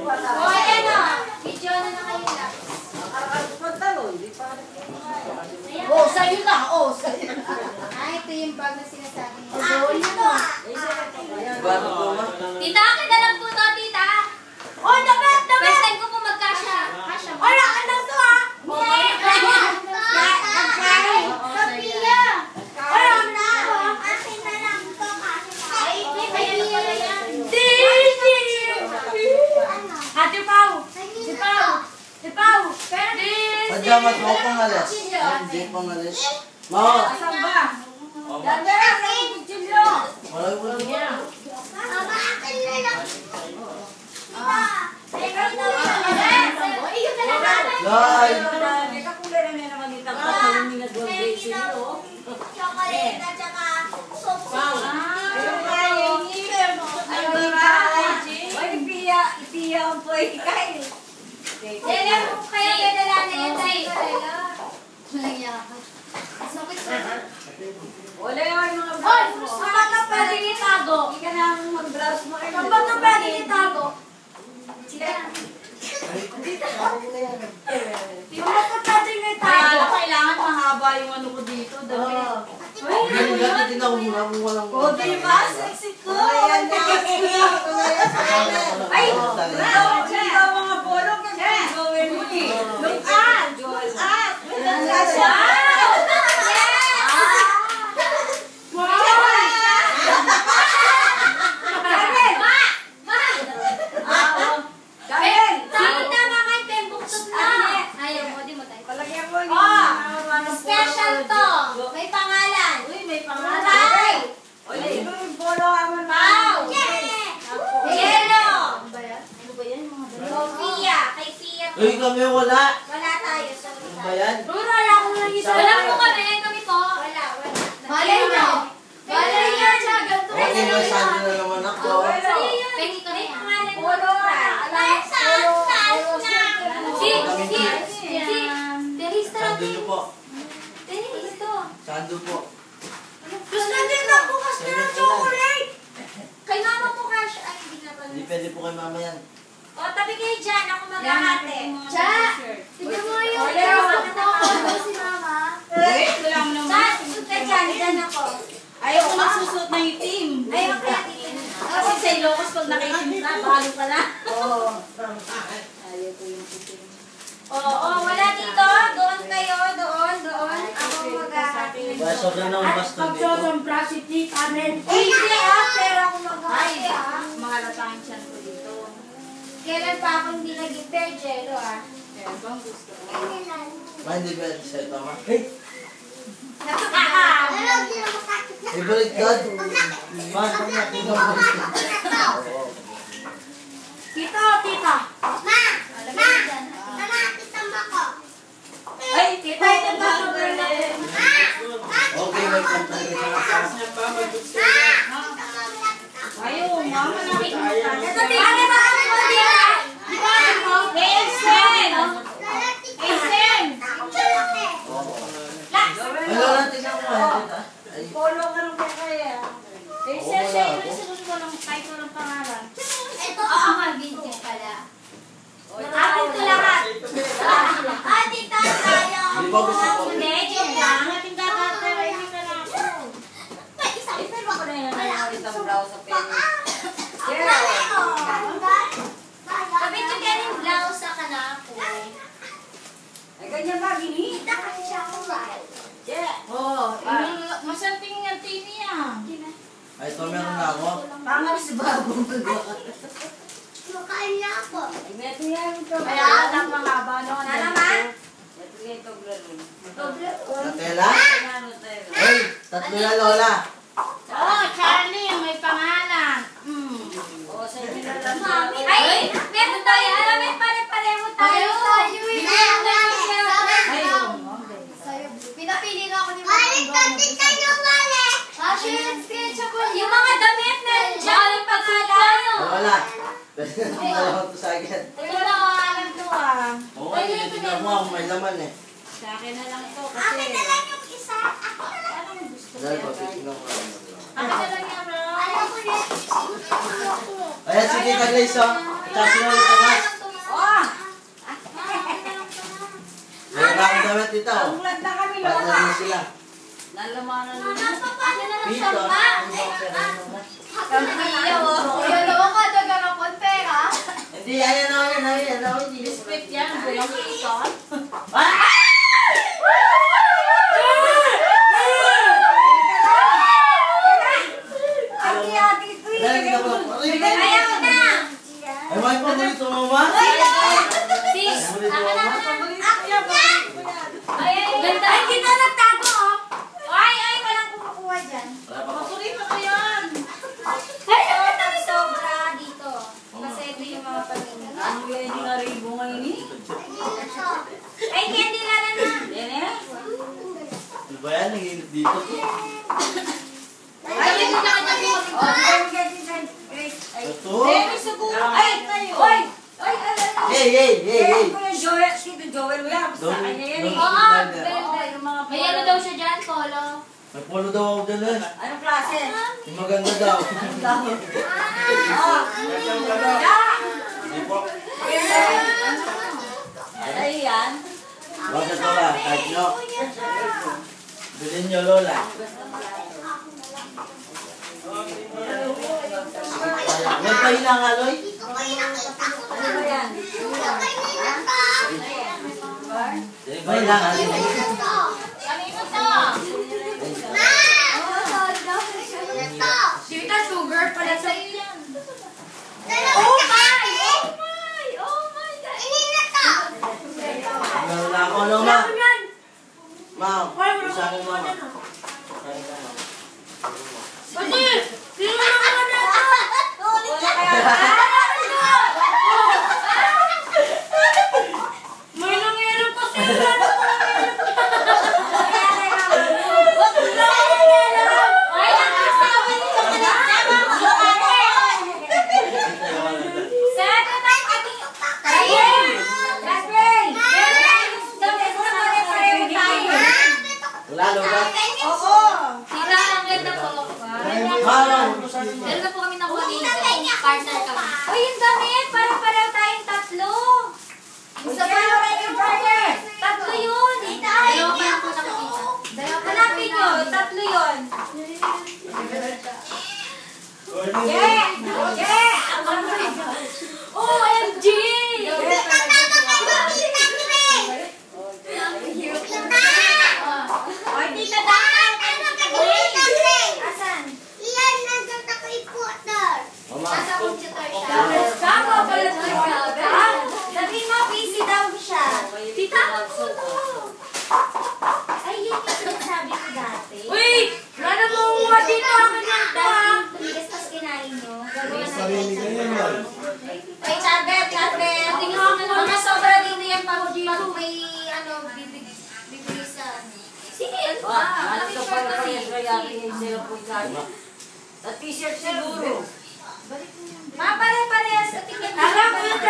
O, ayan o. Video na kayo lang. Oh, sa'yo na. Oh, sa'yo na. Ay, ito yung bag na sinasabi niya. Tita, akin na lang po to, tita. Oh, dapat! First time ko po magkasya. Kasya mo. Wala ka lang to, ha? Okay. Kapila! Wala na! Akin na lang to, Ay, kaya yan. Ate Pao! Si Pao! Si Pao! Pajamat mo pangalas. Hindi pangalas. Mao. Asan ba? Dandara sa kutsilyo! Wala. Mama, akin na lang! Guys. Chocolate at saka soap. Kaya po kayo dadala na yan tayo. Walang yaka. Sakit sa Wala yung mga bras mo. Saan ka pwedeng itago? Hindi ka nang mag-bras mo. Saan ba ito pwedeng itago? Tita. Saan ba ito pwedeng itago? Kailangan mahaba yung ano ko dito. Hindi natin tinahula mo walang. O, diba? Sexy ko! Ay! Hindi mga polo. Gawin mo eh. Look at! Look at! Special to. May pangalan. Uy, may pangalan. Uy, ito yung polo naman. Pau. Yellow. Ano ba yan? Mga dalawa? Sophia. Kay Pia. Uy, kami wala. Wala tayo. Sorry. Ano ba yan? Rura, wala ko lang isa. Wala po kami. Kami po. Wala. Malay nyo. Malay nyo. Okay, masado na naman ako. Pengi kami. Pangalan mo. Polo. Terista. Sando nyo po. Terista. Sando po. Gusto din na bukas ka ng chocolate. Kay mama mo cash. Ay, hindi na pala. Hindi pwede po kay mama yan. O, tabi kayo dyan. Ako maghahati. Cha! Tignan mo yung Wala. si mama. Wala mo naman. Cha, susot ka dyan. Dyan ako. Ayaw ko magsusuot ng itim. Ayaw kaya dito. Kasi sa Ilocos pag nakaitim na, balo ka na. Ayaw ko yung itim. Oo, wala dito. Doon kayo. Doon. Ako maghahati. Kaya sobrang naman basta dito. Pagsosombra si Tita Nel. Hindi pero ako maghahati Mahalatang siya ko dito. Kailan pa ako hindi naging fair jello Kaya bang gusto ko? Ma, hindi pwede sa'yo tama. Hey! Ibaliktad. Ma, Tita! Ay, tita, ito ba? okay, may pantay ka sa Ayaw, mama nakikita. Ito tingnan mo ako dito. Wala na, tingnan mo. Ay, Polo ka nung kaya. Siya yung sinunod ko ng kahit walang pangalan. Ito ang video pala. Akin to lahat. Tita tayo. di ba gusto ko? Hindi, joke lang. Ating kakatay, hindi ka na ako. Pero ako na yung nangyari sa brow sa pen. Sabi ko kaya yung blouse sa kanako. Ay, ganyan ba, gini? Oo, masanting nga tini ah. Ay, ito meron na ako. Pangar si Bago. Makain na ako. Kaya alam mahaba no. Nana ma? Natela? Hey, tatlo na lola. Oh, Charlie, may pangalan. Ay, meron tayo. Alam mo, pare-pareho tayo. Bigyan ko lang siya. Pinapili na ako ni Mama. Yung mga damit na dyan ang pangalan. Wala. Ang dalawang to sa akin. Ito na ang alam to Oo, tinitignan mo ako may laman eh. Sa akin na lang to kasi. Akin na lang yung isa. Anong gusto Dahil ko? pag titignan ko lang. Akin na lang yan, bro. Alam ko na. Ayan, sige ka guys, oh. Tapos na ulit ang na din sila. Nalamanan mo. Akin na ng Dito. samba. Kampiyaw, oh. Kuya, naman ka dagarapon pera. Hindi, ayan na, ayan na, ayan na. Respect yan. Bulang ikon. Dali ka ba? Ayaw na. Ay, may paborito mo ba? Sis, Paborito mo ba? ganda. Ay, kita nagtago, oh. Ay, walang kumukuha dyan. Wala pa po. Masurito ko yan. Ay, ang sobra dito. Kasi ito yung mga pamilya. Ano yan yung naribo ngayon eh? Ay, candy na na. Yan eh. Ano ba yan? Nanginit dito. Ay, hindi na kanya Ito. Demi siguro. Ay, tayo. Oy! Oy, Hey, hey, hey, hey. ko yung Joel. Si Joel Williams. Sa Don't- kanya yan eh. don't- Oo, Oo, yung mga may ano daw siya dyan, polo. May polo daw ako dyan eh. Anong klase? Yung maganda daw. Oo. Hindi po. Ay, yan. Bakit wala? Kahit nyo. Bilhin nyo, Lola. May pahinang aloy? Ano ba yan? May lang aloy. Kanino to? Tita, sugar pala sa'yo yan. Oh my! Oh my! Oh my God! Meron na ako, Lola. Ma'am, isa mo mama. Pati! Sino naman na ito? May nangyari pa sila. Ay, nakasabi nito ka na. Saan ka tayo kami? Ayun! Jasmine! Sabi ko na pare-pareho tayo. Wala, Lola. Oo. Tita, ang ganda po. Ma'am, Meron na po kami nakuha dito. Partner kami. Uy, yung damit! Parang-pareho tayong tatlo. Isa pa yung ready partner. Tatlo yun. Dalawa pa lang po nakikita. Hanapin nyo. Tatlo yun. Yeah! Yeah! OMG! Oy, tita, dapat! Asan? mama. Nasa computer siya. Tama pala siya. Sabihin mo, busy daw siya. Tita, ako po to. Ay, yun yung sinasabi ko dati. Uy! Wala mo umuha dito. Akin lang to, ah. Tumigas tas kinain nyo. Gagawin natin. Ay, Chabet, Chabet. Tingnan mo na mga sobra dito yan pag may bibili sa sige, ano ba? Alam Malaki ko short pa kasi. yung kaya sila po dyan. Sa t-shirt siguro. Ma, pare-parehas sa tingin. Alam ko yung